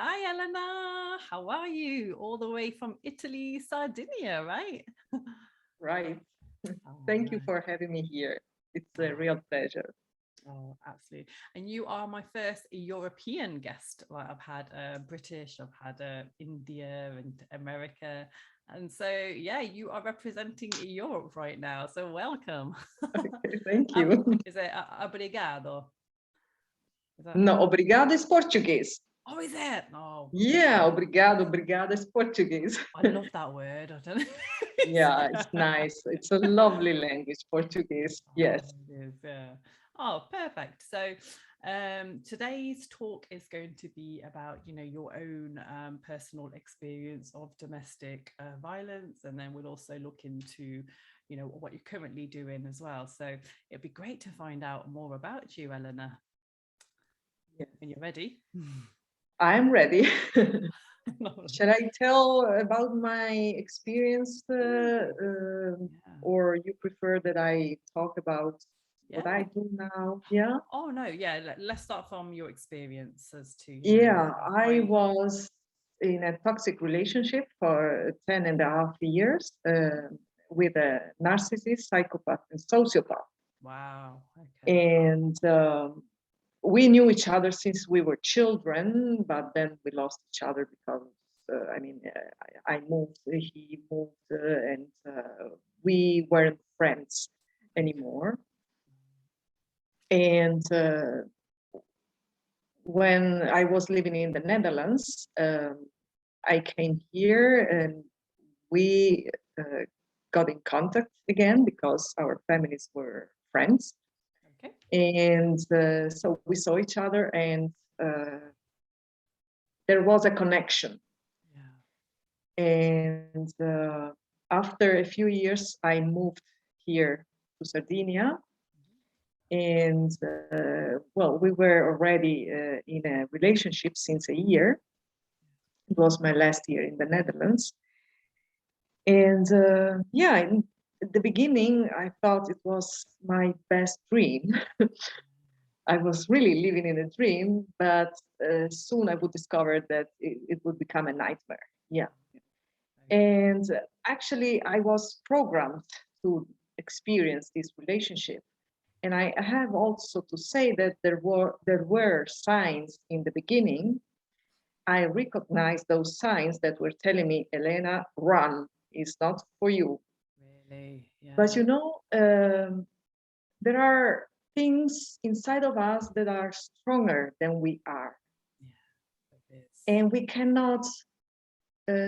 Hi, Elena. How are you? All the way from Italy, Sardinia, right? Right. Oh, Thank you nice. for having me here. It's a Oh, real pleasure. oh, absolutely. And you are my first European guest. Like I've had British, I've had India and America. And so, yeah, you are representing Europe right now. So welcome. Thank you. Is it obrigado? Is that? No, obrigado is Portuguese. Oh, is it? Oh, Yeah, obrigado, obrigada is Portuguese. I love that word. I don't know. Yeah, it's nice. It's a lovely language, Portuguese. Oh, Yes. it is, yeah. Oh, perfect. So today's talk is going to be about, your own personal experience of domestic violence, and then we'll also look into, what you're currently doing as well. So it'd be great to find out more about you, Eleanor. Yes. When you're ready. I'm ready. No. Shall I tell about my experience, Yeah. or you prefer that I talk about what Yeah. I do now? Yeah. Oh no, yeah. Let's start from your experience as to, Yeah, why. I was in a toxic relationship for 10 and a half years with a narcissist, psychopath, and sociopath. Wow. Okay. And we knew each other since we were children, but then we lost each other because, I moved, he moved, and we weren't friends anymore. And when I was living in the Netherlands, I came here and we uh, got in contact again because our families were friends. Okay. And so we saw each other, and there was a connection. Yeah. And after a few years, I moved here to Sardinia. And well, we were already in a relationship since a year. It was my last year in the Netherlands. And yeah, in the beginning, I thought it was my best dream. I was really living in a dream, but soon I would discover that it would become a nightmare. Yeah. And actually, I was programmed to experience this relationship. And I have also to say that there were signs in the beginning. I recognized those signs that were telling me, Elena, run, it's not for you. Really? But Yeah. there are things inside of us that are stronger than we are. Yeah. It is. And we cannot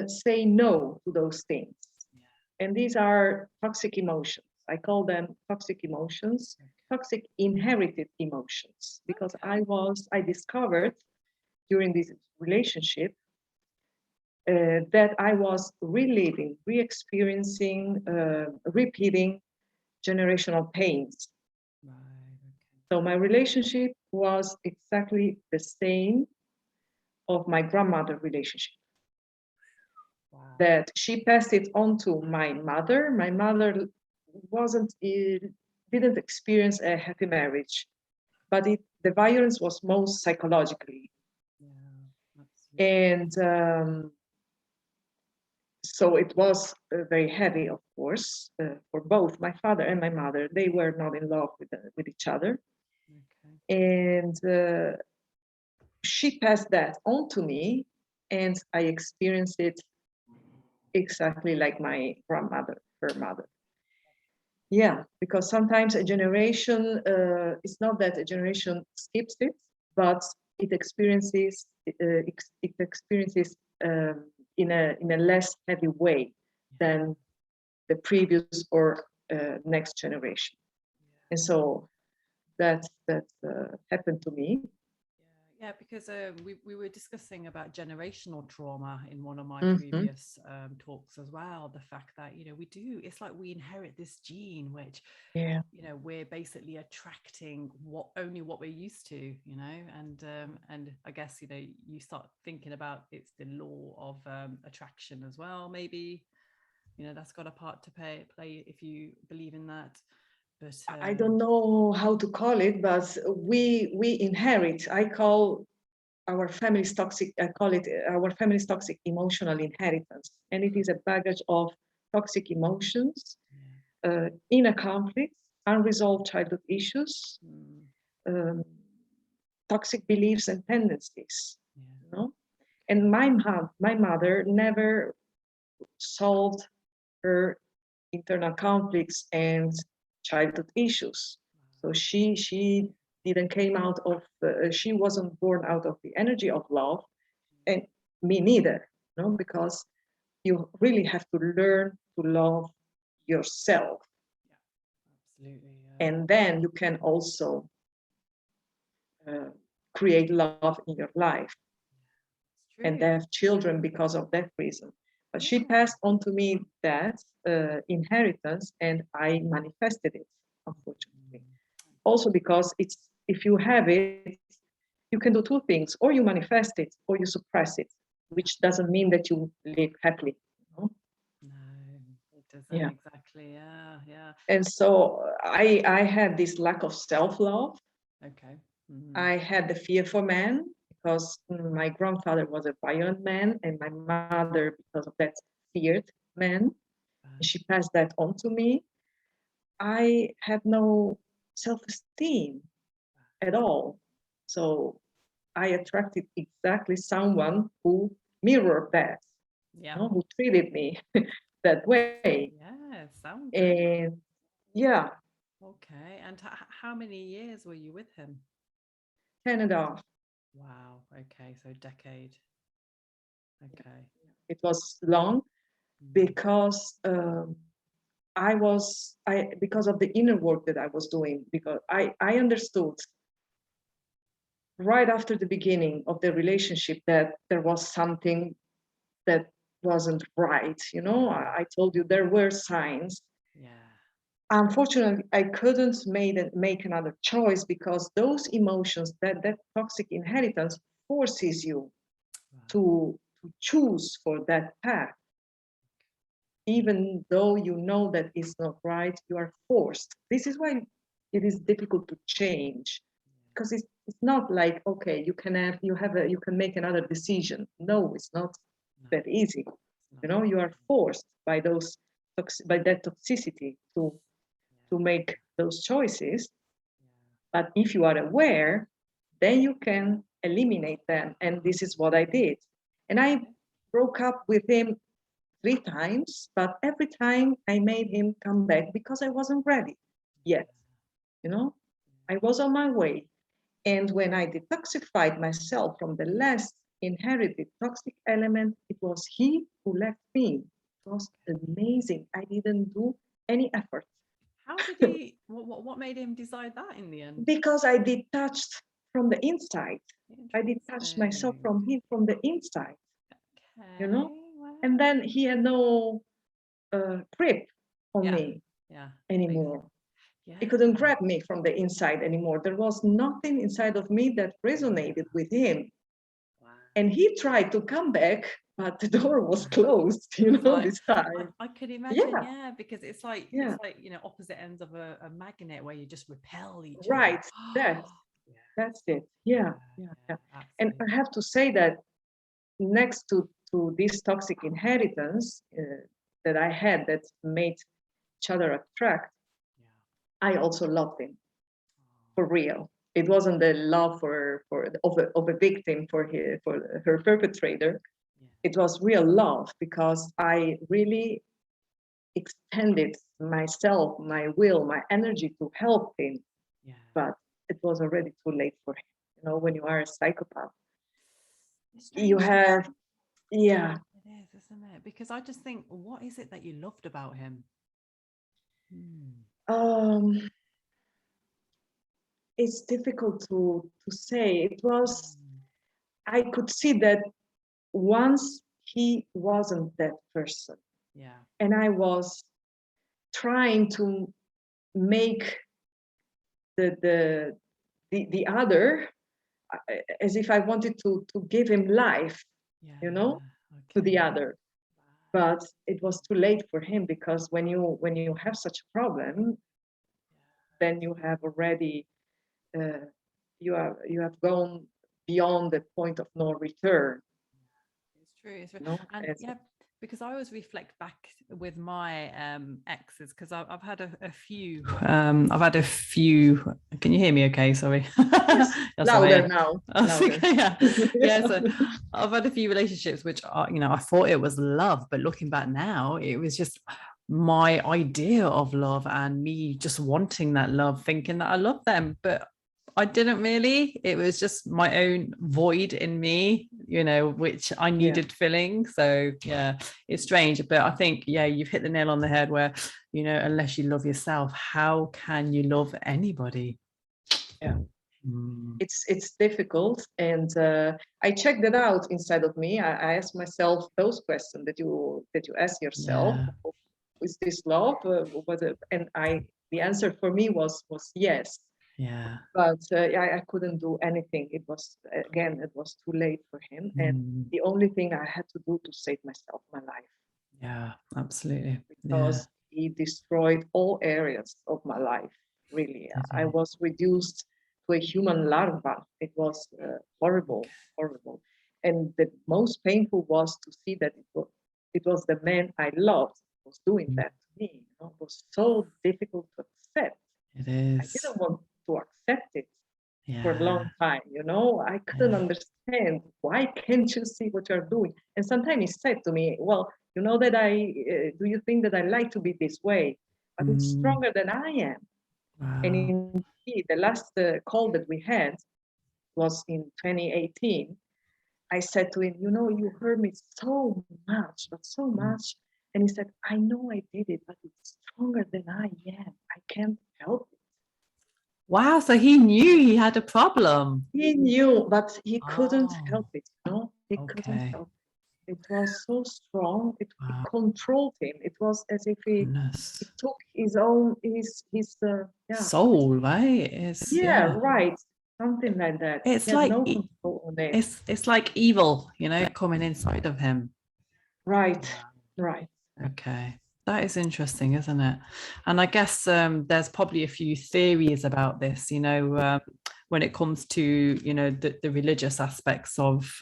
say no to those things. Yeah. And these are toxic emotions. I call them toxic emotions, Okay. toxic inherited emotions, because Okay. I discovered during this relationship that I was reliving, re-experiencing, repeating generational pains. Right. Okay. So my relationship was exactly the same of my grandmother relationship. Wow. That she passed it on to my mother. My mother wasn't didn't experience a happy marriage, but the violence was most psychologically, Yeah. Absolutely. and so it was very heavy, of course, for both my father and my mother. They were not in love with each other, Okay. and she passed that on to me, and I experienced it exactly like my grandmother, her mother. Yeah, because sometimes a generation, it's not that a generation skips it, but it experiences in a less heavy way than the previous or next generation. And so that happened to me. Yeah, because we were discussing about generational trauma in one of my Mm-hmm. previous talks as well. The fact that, it's like we inherit this gene, which, Yeah. we're basically attracting what we're used to, and I guess, you start thinking about it's the law of attraction as well. Maybe, that's got a part to play if you believe in that. But I don't know how to call it, but we inherit. our family's toxic, I call it our family's toxic emotional inheritance. And it is a baggage of toxic emotions, inner conflicts, unresolved childhood issues, toxic beliefs and tendencies. You know? And my mother never solved her internal conflicts and childhood issues. So she didn't came out of, she wasn't born out of the energy of love, and me neither, you know, because you really have to learn to love yourself. Absolutely. And then you can also create love in your life and have children because of that reason. But she passed on to me that inheritance, and I manifested it, unfortunately. Also because it's, if you have it, you can do two things: or you manifest it, or you suppress it, which doesn't mean that you live happily. You know? No, it doesn't. Exactly. Yeah. And so I had this lack of self-love. Okay. I had the fear for men because my grandfather was a violent man, and my mother, because of that, feared men. She passed that on to me. I had no self-esteem at all. So I attracted exactly someone who mirrored that, you know, who treated me that way. Yeah, sounds And good. yeah. Okay. And how many years were you with him? 10.5. Wow. Okay. So decade. Okay. It was long because because of the inner work that I was doing, because I understood right after the beginning of the relationship that there was something that wasn't right. You know, I told you there were signs. Unfortunately, I couldn't make another choice, because those emotions, that toxic inheritance forces you to choose for that path. Even though you know that it's not right, you are forced. This is why it is difficult to change, because it's not like, okay, you can make another decision. No, it's not that easy. You know, you are forced by that toxicity to make those choices. But if you are aware, then you can eliminate them. And this is what I did. And I broke up with him 3 times, but every time I made him come back because I wasn't ready yet. You know, I was on my way. And when I detoxified myself from the last inherited toxic element, it was he who left me. It was amazing. I didn't do any effort. How did he, what made him decide that in the end? Because I detached from the inside. I detached myself from him from the inside. You know? Wow. And then he had no grip on me anymore. He couldn't grab me from the inside anymore. There was nothing inside of me that resonated with him. Wow. And he tried to come back, but the door was closed, you know, like, this time. I could imagine, because it's like, it's like, you know, opposite ends of a magnet where you just repel each other. Right, that's it. Yeah. And I have to say that next to this toxic inheritance that I had that made each other attract, I also loved him for real. It wasn't the love of a victim for her perpetrator. It was real love, because I really extended myself, my will, my energy to help him. But it was already too late for him. You know, when you are a psychopath, you have, It is, isn't it? Because I just think, what is it that you loved about him? It's difficult to say. It was, I could see that once he wasn't that person. And I was trying to make the other as if I wanted to give him life, you know, to the other. But it was too late for him, because when you have such a problem, then you have already you have gone beyond the point of no return. It's true. It's true. You know? And yeah, because I always reflect back with my exes, because I've had a few. I've had a few. Can you hear me? Okay, sorry. Yes, louder now. Louder. Yeah. So I've had a few relationships which are, I thought it was love, but looking back now, it was just my idea of love and me just wanting that love, thinking that I love them, but I didn't really. It was just my own void in me, which I needed filling. So yeah, it's strange, but I think, yeah, you've hit the nail on the head where, unless you love yourself, how can you love anybody? Yeah. It's difficult, and I checked it out inside of me. I asked myself those questions that you ask yourself. Yeah. Is this love? And the answer for me was yes. Yeah. But I couldn't do anything. It was too late for him, and the only thing I had to do to save myself, my life. Yeah, absolutely. Because he destroyed all areas of my life. Really, I was reduced to a human larva. It was horrible. And the most painful was to see that it was the man I loved was doing that to me. It was so difficult to accept. It is. I didn't want to accept it for a long time. I couldn't understand, why can't you see what you're doing? And sometimes he said to me, well, you know that do you think that I like to be this way? But it's stronger than I am. Wow. And indeed, the last call that we had was in 2018. I said to him, you hurt me so much, but so much. And he said, I know I did it, but it's stronger than I am. I can't help it. Wow, so he knew he had a problem. He knew, but he couldn't help it. He couldn't help it. It was so strong. It controlled him. It was as if he took his own, his soul, right? Right. Something like that. It's like no control on it. It's like evil, coming inside of him. Right. Okay. That is interesting, isn't it? And I guess there's probably a few theories about this, when it comes to, the religious aspects of,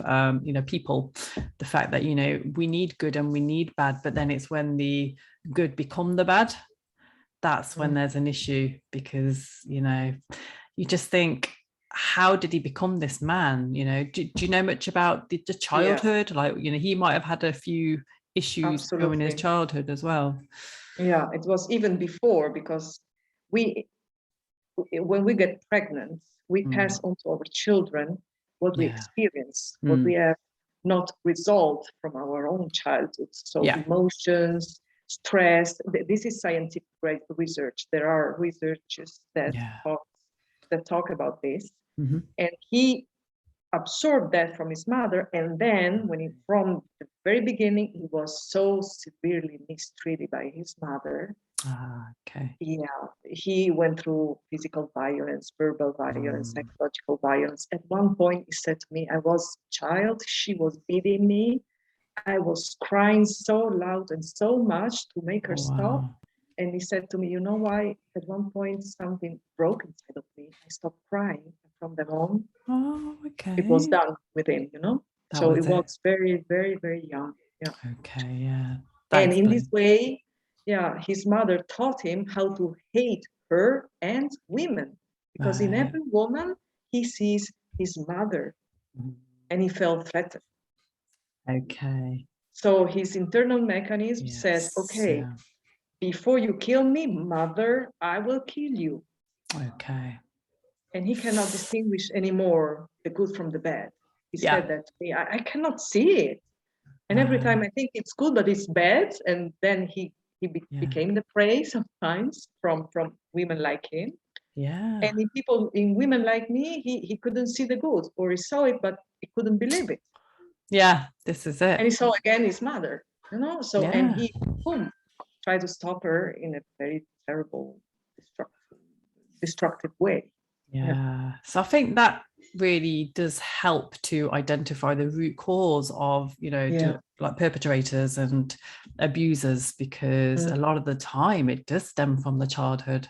people, the fact that, we need good and we need bad, but then it's when the good become the bad, that's when there's an issue, because, you just think, how did he become this man? Do you know much about the childhood? Like, he might have had a few issues in his childhood as well. Yeah, it was even before, because when we get pregnant, we pass on to our children what we experience, what we have not resolved from our own childhood. So emotions, stress. This is scientific research. There are researchers that talk about this, and he absorbed that from his mother, and then from the very beginning he was so severely mistreated by his mother. He went through physical violence, verbal violence, psychological violence. At one point he said to me, I was a child, she was beating me, I was crying so loud and so much to make her stop. And he said to me, you know why? At one point something broke inside of me, I stopped crying. From then on, it was done with him, So it was very, very, very young. And in this way, his mother taught him how to hate her and women, because in every woman he sees his mother, and he felt threatened. So his internal mechanism says, before you kill me, mother, I will kill you. And he cannot distinguish anymore the good from the bad. He said that to me. I cannot see it. And every time I think it's good, but it's bad. And then he became the prey sometimes from women like him. And in women like me, he couldn't see the good, or he saw it, but he couldn't believe it. This is it. And he saw again his mother, So, and he tried to stop her in a very terrible, destructive way. So I think that really does help to identify the root cause of like perpetrators and abusers, because a lot of the time it does stem from the childhood.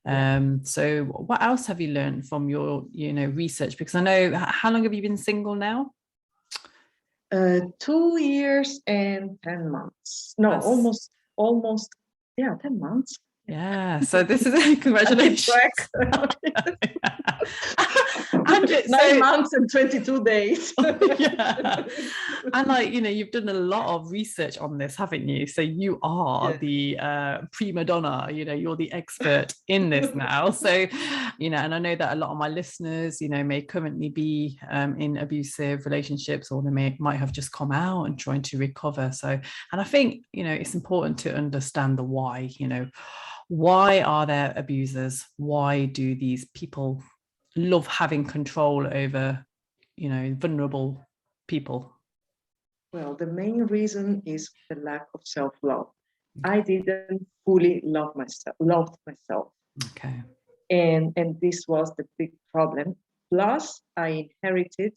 So what else have you learned from your, research? Because I know, how long have you been single now? 2 years and 10 months. No, That's- almost, yeah, 10 months. Yeah. So this is congratulations. And 9 months and 22 days. Yeah. And you've done a lot of research on this, haven't you? So you are the prima donna, you're the expert in this now. So, and I know that a lot of my listeners, may currently be in abusive relationships, or they might have just come out and trying to recover. So, and I think, it's important to understand the why, why are there abusers? Why do these people love having control over, vulnerable people? Well, the main reason is the lack of self-love. I didn't fully loved myself. Okay. And this was the big problem. Plus, I inherited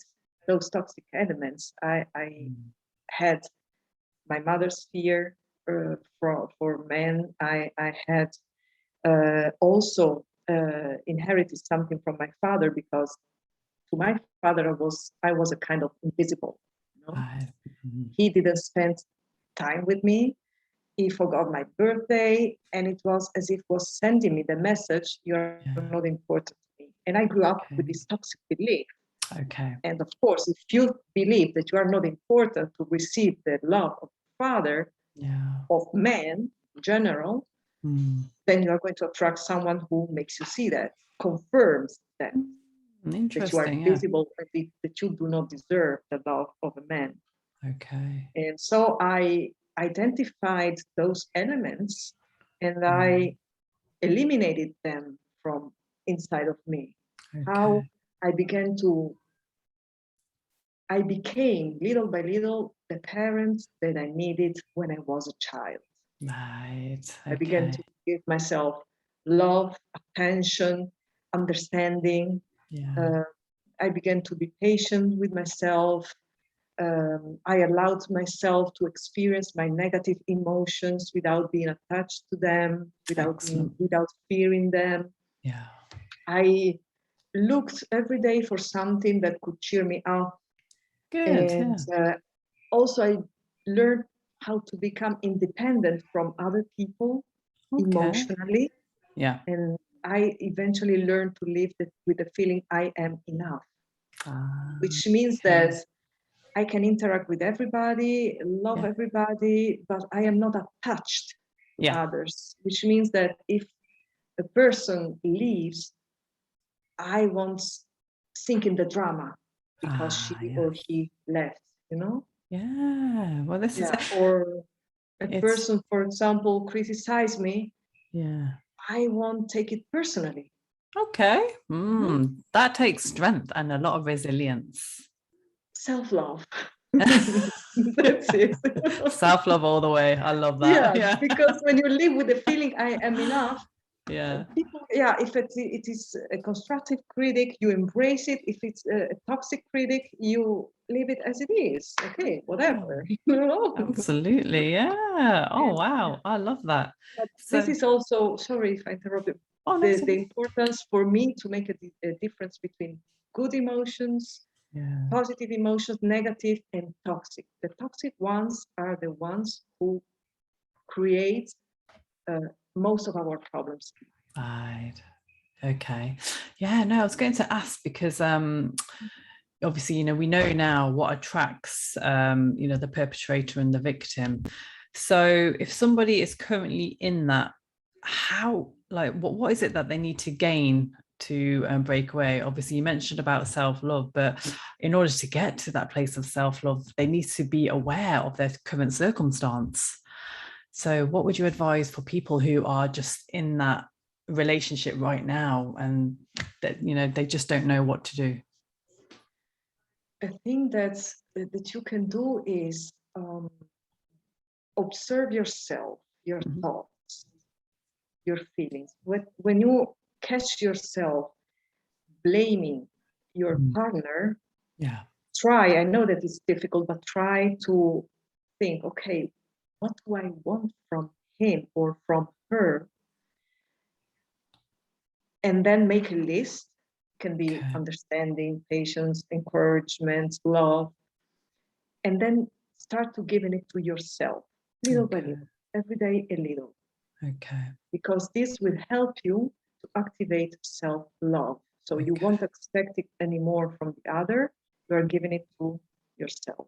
those toxic elements. I had my mother's fear for men. I had also inherited something from my father, because to my father I was a kind of invisible. He didn't spend time with me. He forgot my birthday, and it was as if was sending me the message, you're not important to me. And I grew up with this toxic belief. Okay. And of course, if you believe that you are not important to receive the love of father, of men in general, then you are going to attract someone who makes you see that, confirms that you are invisible, and that you do not deserve the love of a man. Okay. And so I identified those elements, and I eliminated them from inside of me. Okay. How I became little by little the parent that I needed when I was a child. Right. Okay. I began to give myself love, attention, understanding. I began to be patient with myself. I allowed myself to experience my negative emotions without being attached to them, without fearing them. Yeah. I looked every day for something that could cheer me up. Good. And also I learned how to become independent from other people emotionally. Yeah. And I eventually learned to live with the feeling I am enough, which means that I can interact with everybody, love everybody, but I am not attached to others, which means that if a person leaves, I won't sink in the drama because she or he left, Yeah. Well, this is or a person, for example, criticize me. Yeah. I won't take it personally. Okay. That takes strength and a lot of resilience. Self-love. That's it. Self-love all the way. I love that. Yeah, because when you live with the feeling I am enough, people, if it is a constructive critic, you embrace it. If it's a toxic critic, you leave it as it is. Okay, whatever. Absolutely. Yeah. Oh, wow. I love that. But this is also, sorry if I interrupted, the importance for me to make a difference between good emotions, positive emotions, negative, and toxic. The toxic ones are the ones who create most of our problems. Right. Okay. Yeah, no, I was going to ask because obviously, we know now what attracts the perpetrator and the victim. So if somebody is currently in that, how, what is it that they need to gain to break away? Obviously, you mentioned about self-love, but in order to get to that place of self-love, they need to be aware of their current circumstance. So what would you advise for people who are just in that relationship right now and that, they just don't know what to do? I think that you can do is observe yourself, your thoughts, your feelings. When you catch yourself blaming your partner, try, I know that it's difficult, but try to think, okay, what do I want from him or from her? and then make a list. Can be understanding, patience, encouragement, love, and then start to giving it to yourself, little by little, every day a little. Okay. Because this will help you to activate self-love. So you won't expect it anymore from the other. You are giving it to yourself.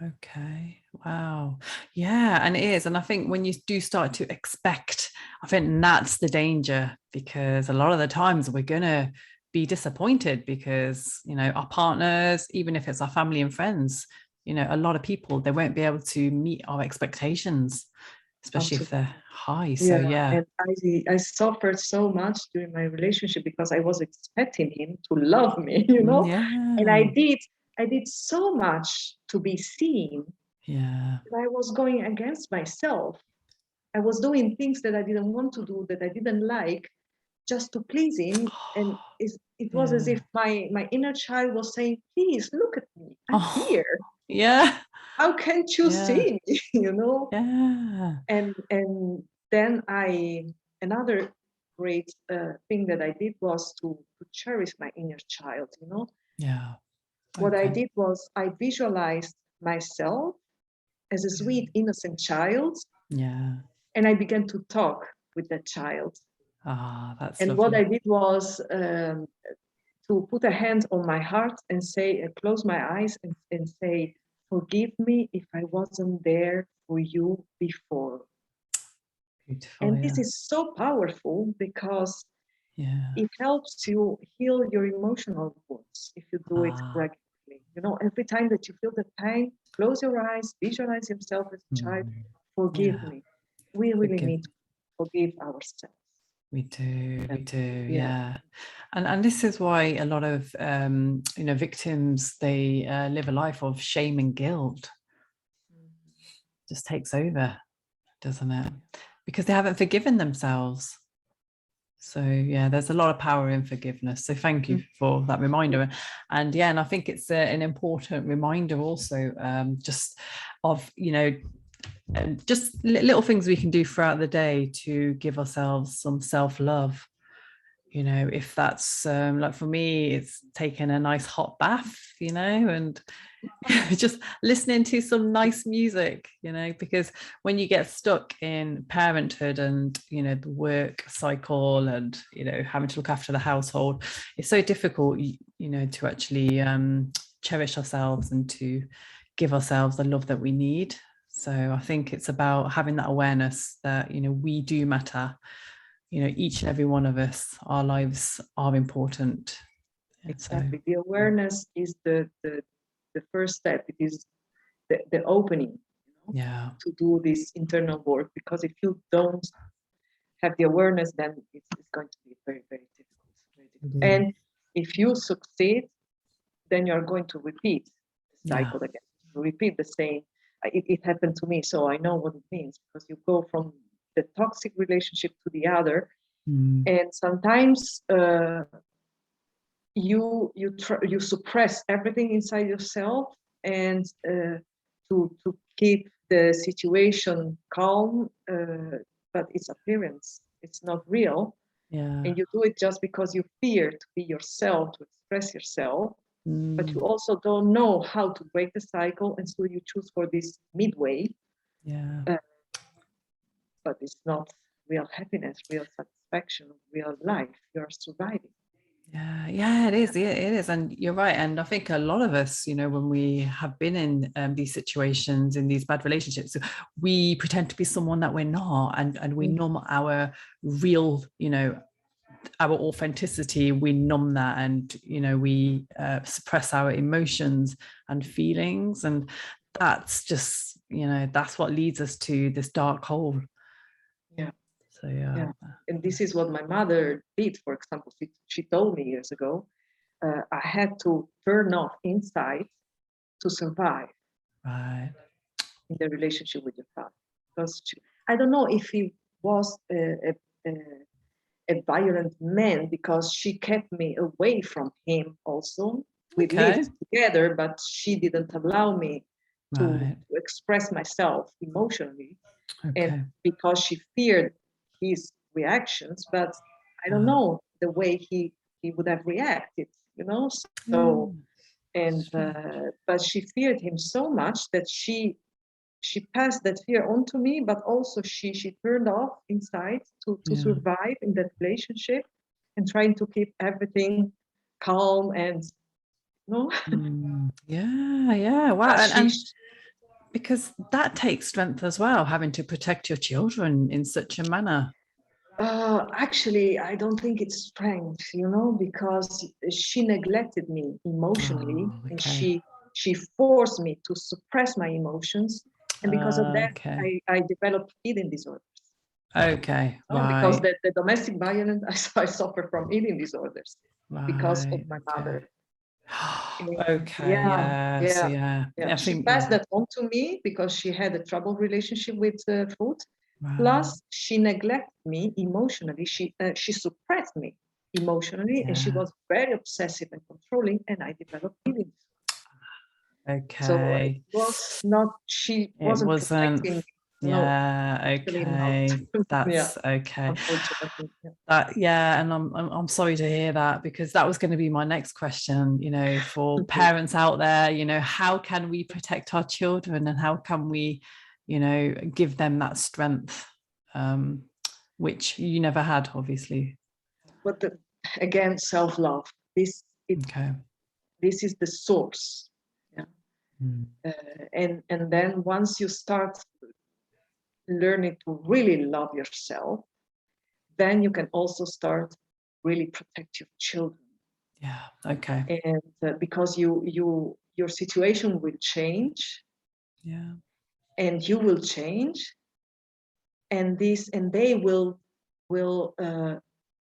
Okay. Wow. Yeah, and it is. And I think when you do start to expect, I think that's the danger, because a lot of the times we're going to be disappointed because, you know, our partners, even if it's our family and friends, you know, a lot of people, they won't be able to meet our expectations, especially if they're high. So And I suffered so much during my relationship because I was expecting him to love me, you know. And I did so much to be seen. I was going against myself. I was doing things that I didn't want to do, that I didn't like, just to please him. And it was as if my inner child was saying, please look at me, I'm here. How can't you see me? You know? And then another great thing that I did was to cherish my inner child, you know? What I did was I visualized myself as a sweet, innocent child. And I began to talk with that child. That's and lovely. What I did was to put a hand on my heart and say, close my eyes and say, forgive me if I wasn't there for you before. Beautiful, and this is so powerful because it helps you heal your emotional wounds if you do it regularly. You know, every time that you feel the pain, close your eyes, visualize yourself as a child, forgive me. We really need to forgive ourselves. We do, and this is why a lot of you know, victims, they live a life of shame and guilt. Just takes over, doesn't it? Because they haven't forgiven themselves. So yeah, there's a lot of power in forgiveness. So thank you for that reminder. And and I think it's an important reminder also, just of, you know, just little things we can do throughout the day to give ourselves some self-love. You know, if that's like for me, it's taking a nice hot bath, you know, and just listening to some nice music, you know, because when you get stuck in parenthood and, you know, the work cycle and, you know, having to look after the household, it's so difficult, you know, to actually cherish ourselves and to give ourselves the love that we need. So I think it's about having that awareness that, you know, we do matter. You know, each and every one of us, our lives are important. Exactly. The awareness is the first step. It is the opening, you know, to do this internal work. Because if you don't have the awareness, then it's going to be very, very difficult. And if you succeed, then you're going to repeat the cycle again. You repeat the same. It happened to me, so I know what it means, because you go from the toxic relationship to the other, and sometimes you suppress everything inside yourself, and to keep the situation calm, but it's appearance, it's not real. And you do it just because you fear to be yourself, to express yourself, but you also don't know how to break the cycle, and so you choose for this midway. But it's not real happiness, real satisfaction, real life. You're surviving. It is, and you're right. And I think a lot of us, you know, when we have been in these situations, in these bad relationships, we pretend to be someone that we're not, and we numb our real, you know, our authenticity. We numb that, and, you know, we suppress our emotions and feelings, and that's just, you know, that's what leads us to this dark hole. And this is what my mother did. For example, she told me years ago, I had to turn off inside to survive in the relationship with your father. Because I don't know if he was a violent man, because she kept me away from him also. We lived together, but she didn't allow me to express myself emotionally. And because she feared his reactions. But I don't know, the way he would have reacted, you know. So and but she feared him so much that she passed that fear on to me, but also she turned off inside to survive in that relationship and trying to keep everything calm and no. Wow. And because that takes strength as well, having to protect your children in such a manner. Actually, I don't think it's strength, you know, because she neglected me emotionally, and she forced me to suppress my emotions, and because of that, I developed eating disorders. Okay, because the domestic violence, I suffer from eating disorders because of my mother. She passed that on to me because she had a troubled relationship with food. Plus, she neglected me emotionally. She suppressed me emotionally, and she was very obsessive and controlling, and I developed eating. Okay. So it was not, she wasn't protecting me. That's okay. Unfortunately. And I'm sorry to hear that, because that was going to be my next question, you know, for parents out there, you know, how can we protect our children, and how can we, you know, give them that strength, which you never had, obviously. But again, self-love, this is the source. And then once you start learning to really love yourself, then you can also start really protect your children. And because your situation will change, and you will change, and they will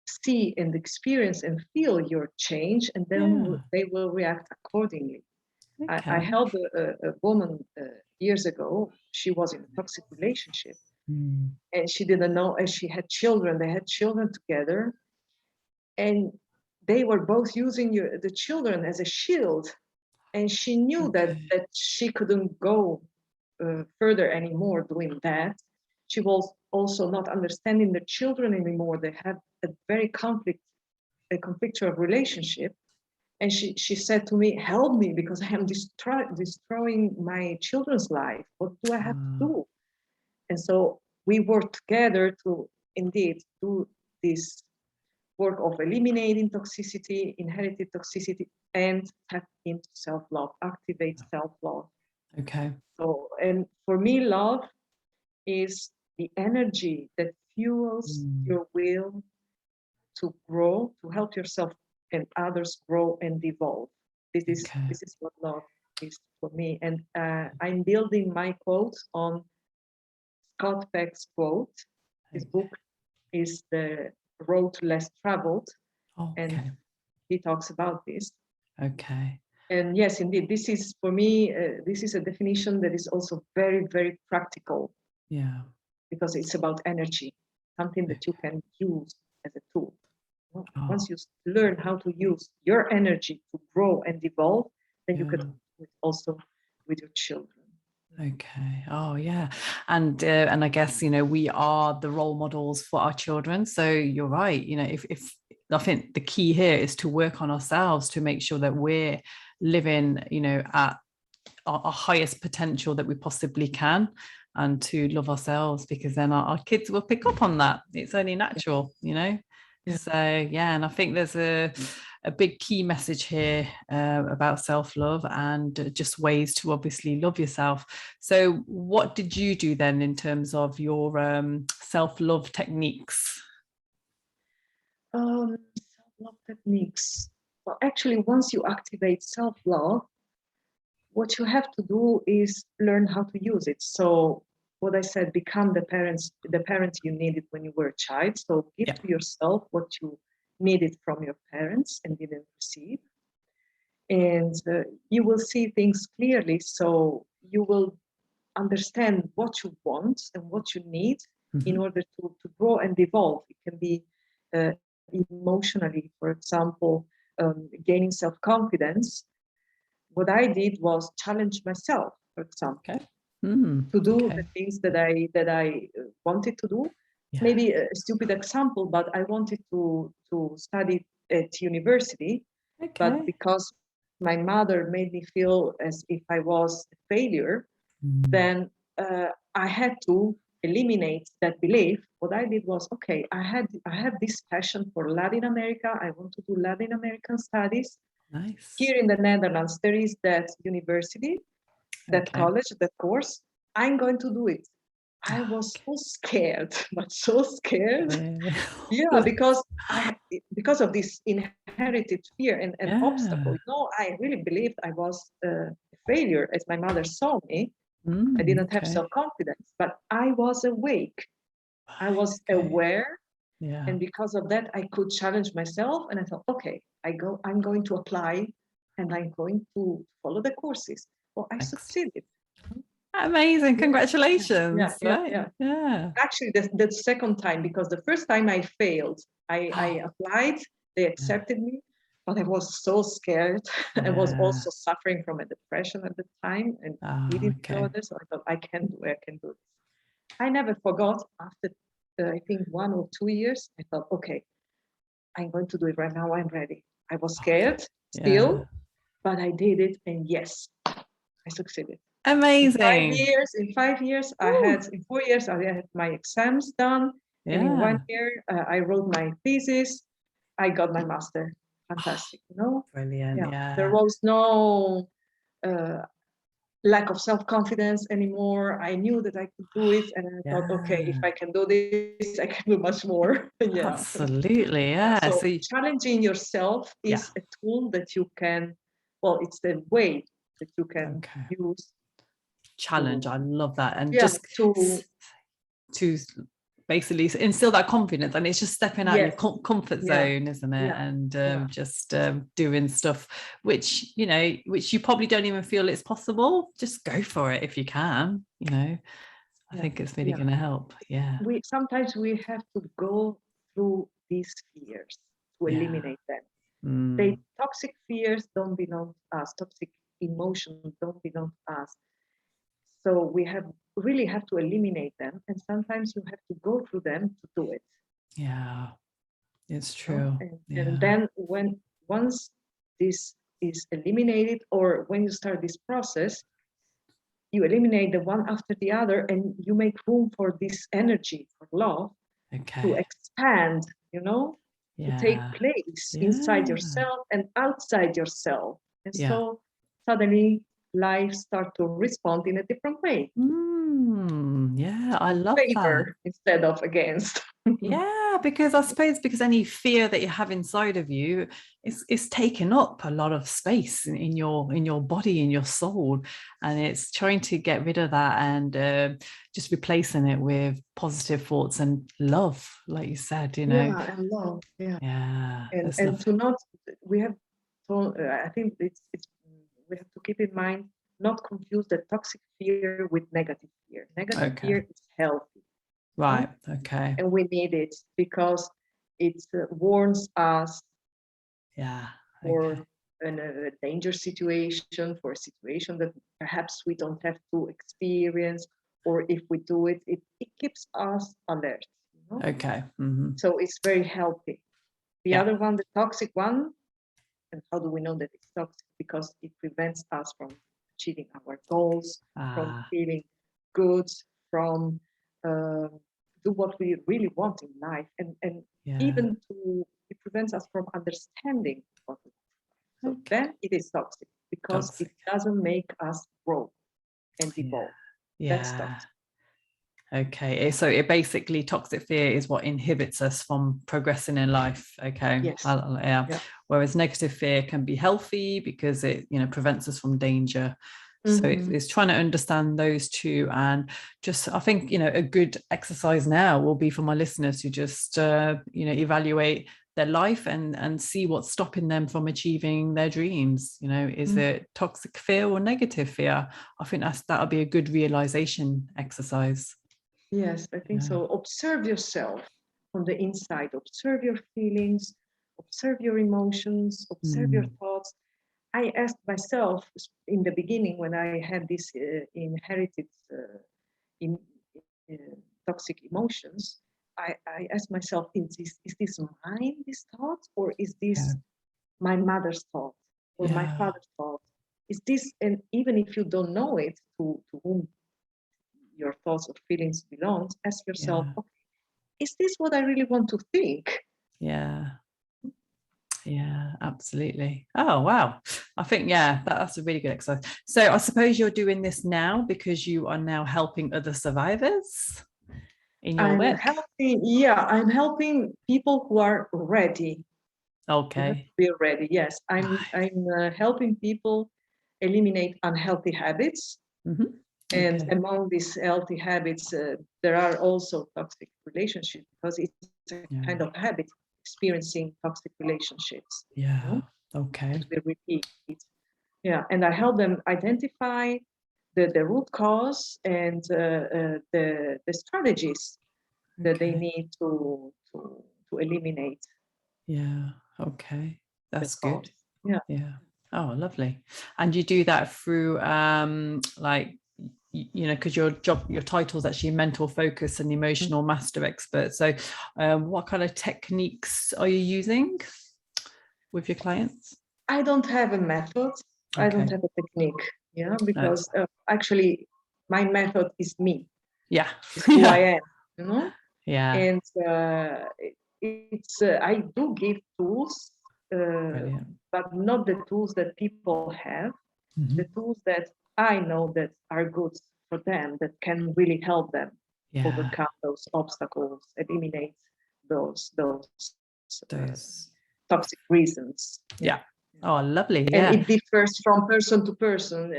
see and experience and feel your change, and then they will react accordingly. I helped a woman years ago. She was in a toxic relationship, and she didn't know, and she had children. They had children together, and they were both using the children as a shield. And she knew that she couldn't go further anymore doing that. She was also not understanding the children anymore. They had a very conflictual relationship. And she said to me, help me, because I am destroying my children's life. What do I have to do? And so we worked together to indeed do this work of eliminating toxicity, inherited toxicity, and tap into self-love, activate self-love. So, and for me, love is the energy that fuels your will to grow, to help yourself and others grow and evolve. This is what love is for me. And I'm building my quote on Scott Peck's quote. His book is The Road Less Traveled, and he talks about this. And yes, indeed, this is, for me, this is a definition that is also very, very practical. Because it's about energy, something that you can use as a tool. Once you learn how to use your energy to grow and evolve, then you could do it also with your children. And I guess, you know, we are the role models for our children. So you're right, you know, if I think the key here is to work on ourselves to make sure that we're living, you know, at our highest potential that we possibly can, and to love ourselves, because then our kids will pick up on that. It's only natural, you know. So and I think there's a big key message here about self-love, and just ways to obviously love yourself. So what did you do then in terms of your self-love techniques? Self-love techniques. Well, actually, once you activate self-love, what you have to do is learn how to use it. So what I said, become the parents you needed when you were a child. So give to yourself what you needed from your parents and didn't receive. And you will see things clearly. So you will understand what you want and what you need in order to grow and evolve. It can be emotionally, for example, gaining self-confidence. What I did was challenge myself, for example, to do the things that I wanted to do, maybe a stupid example, but I wanted to study at university, but because my mother made me feel as if I was a failure, then I had to eliminate that belief. What I did was, okay, I have this passion for Latin America. I want to do Latin American studies. Nice. Here in the Netherlands, there is that university, that college, that course. I'm going to do it. I was so scared, but so scared. Yeah, because of this inherited fear and obstacle. I really believed I was a failure, as my mother saw me. I didn't have self-confidence, but I was awake. I was aware. And because of that, I could challenge myself. And I thought, okay, I'm going to apply and I'm going to follow the courses. Well, I succeeded. Amazing. Congratulations. Yeah. Actually, the second time, because the first time I failed, I applied, they accepted me, but I was so scared. I was also suffering from a depression at the time and eating disorders. So I thought, I can do this. I never forgot. After, I think 1 or 2 years, I thought, okay, I'm going to do it right now. I'm ready. I was scared still, but I did it. And yes, I succeeded. Amazing. In 5 years, in 4 years, I had my exams done. And in 1 year, I wrote my thesis. I got my master. Fantastic, Brilliant. There was no lack of self-confidence anymore. I knew that I could do it. And I thought, okay, if I can do this, I can do much more. Absolutely. So challenging yourself is a tool that you can, it's the way that you can use. Challenge. I love that. And just to basically instill that confidence, and it's just stepping out your comfort zone, isn't it? And just doing stuff which you probably don't even feel it's possible. Just go for it if you can. I think it's really going to help. Sometimes we have to go through these fears to eliminate them. The toxic fears don't belong to us. Toxic emotions don't belong to us. So we really have to eliminate them, and sometimes you have to go through them to do it. Yeah, it's true. And then once this is eliminated, or when you start this process, you eliminate the one after the other, and you make room for this energy, for love, to expand, to take place inside yourself and outside yourself. And so suddenly life starts to respond in a different way. I love favor that. Instead of against. Because I suppose any fear that you have inside of you is taking up a lot of space in your body, in your soul, and it's trying to get rid of that and just replacing it with positive thoughts and love, like you said. And love. And to not, we have to, I think it's we have to keep in mind, not confuse the toxic fear with negative fear. Negative fear is healthy. Right. Okay. And we need it because it warns us for a danger situation, for a situation that perhaps we don't have to experience, or if we do it, it keeps us alert. Okay. So it's very healthy. The other one, the toxic one, and how do we know that it's toxic? Because it prevents us from achieving our goals, from feeling good, from do what we really want in life, and even it prevents us from understanding what we want. So then it is toxic because it doesn't make us grow and evolve. That's toxic. Okay, so it basically, toxic fear is what inhibits us from progressing in life. Okay. Yes. Whereas negative fear can be healthy because it prevents us from danger. So it's trying to understand those two, and just, I think, a good exercise now will be for my listeners to just evaluate their life and see what's stopping them from achieving their dreams. Is it toxic fear or negative fear? I think that'll be a good realization exercise. Yes, I think so. Observe yourself from the inside. Observe your feelings, observe your emotions, observe your thoughts. I asked myself in the beginning, when I had this inherited toxic emotions, I ask myself, is this mine, this thought, or is this Yeah. my mother's thought or my Yeah. father's thought? Is this, and even if you don't know it, to whom your thoughts or feelings belong, ask yourself, Yeah. okay, is this what I really want to think? Yeah. Yeah, absolutely. Oh, wow. I think, yeah, that's a really good exercise. So I suppose you're doing this now because you are now helping other survivors in your work. I'm helping people who are ready. You have to Okay. be ready. Yes, I'm helping people eliminate unhealthy habits. Mm-hmm. And Okay. among these healthy habits, there are also toxic relationships, because it's a Yeah. kind of habit, experiencing toxic relationships. Yeah. You know, Okay. that we repeat. Yeah, and I help them identify the root cause and the strategies that they Okay. need to eliminate Yeah. Okay. the That's good. cause. Yeah. Yeah. Oh, lovely. And you do that through like, you know, because your title is actually mental focus and emotional master expert. So what kind of techniques are you using with your clients? I don't have a method. Okay. I don't have a technique. Yeah, No. because actually my method is me. Yeah. Is who Yeah. I am. You know. Yeah. And it's I do give tools, but not the tools that people have. Mm-hmm. The tools that I know that are good for them, that can really help them overcome those obstacles, eliminate those toxic reasons. Yeah. Oh, lovely. And Yeah. it differs from person to person.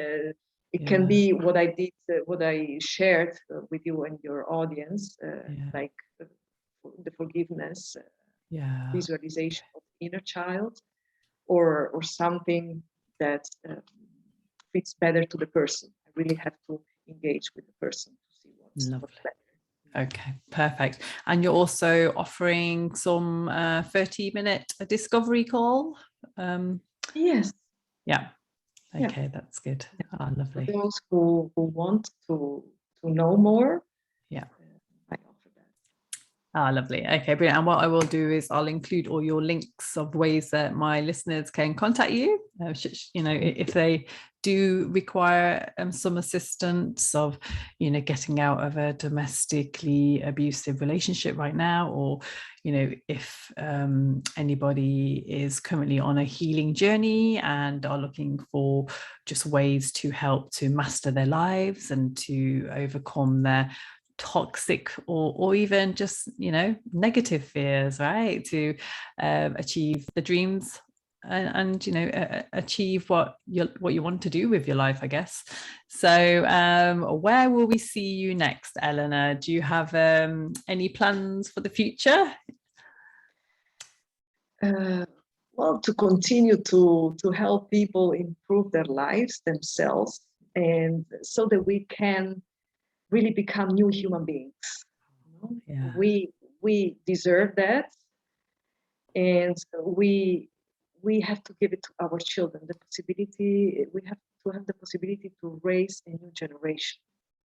It can be what I did, what I shared with you and your audience, like the forgiveness, visualization of inner child, or something that fits better to the person. I really have to engage with the person to see what's better. Okay, perfect. And you're also offering some 30-minute discovery call. Yes. Yeah. Okay, that's good. Oh, lovely. For those who want to know more. Yeah. I offer that. Ah, lovely. Okay, brilliant. And what I will do is I'll include all your links of ways that my listeners can contact you. You know, if they do require some assistance of, you know, getting out of a domestically abusive relationship right now, or, you know, if anybody is currently on a healing journey and are looking for just ways to help to master their lives and to overcome their toxic or even just, you know, negative fears, right, to achieve the dreams and you know, achieve what you want to do with your life, I guess. So where will we see you next, Elena? Do you have any plans for the future? Well, to continue to help people improve their lives themselves, and so that we can really become new human beings. Yeah. We deserve that, and we have to give it to our children, the possibility. We have to have the possibility to raise a new generation.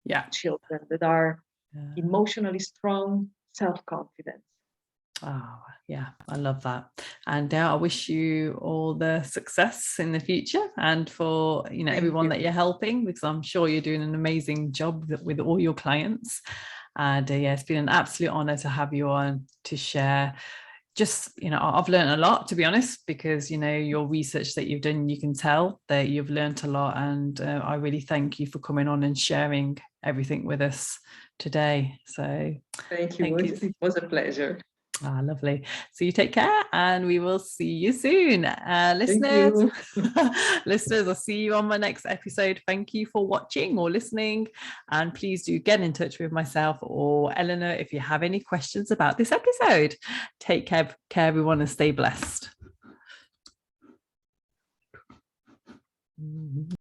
Yeah. Children that are emotionally strong, self-confident. Oh, yeah, I love that. And I wish you all the success in the future, and for, you know, everyone that you're helping, because I'm sure you're doing an amazing job with all your clients. And yeah, it's been an absolute honor to have you on to share. Just, you know, I've learned a lot, to be honest, because, you know, your research that you've done, you can tell that you've learned a lot. And I really thank you for coming on and sharing everything with us today. So thank you. It was a pleasure. Ah, lovely. So you take care, and we will see you soon. Listeners, listeners, I'll see you on my next episode. Thank you for watching or listening. And please do get in touch with myself or Eleanor if you have any questions about this episode. Take care everyone, and stay blessed.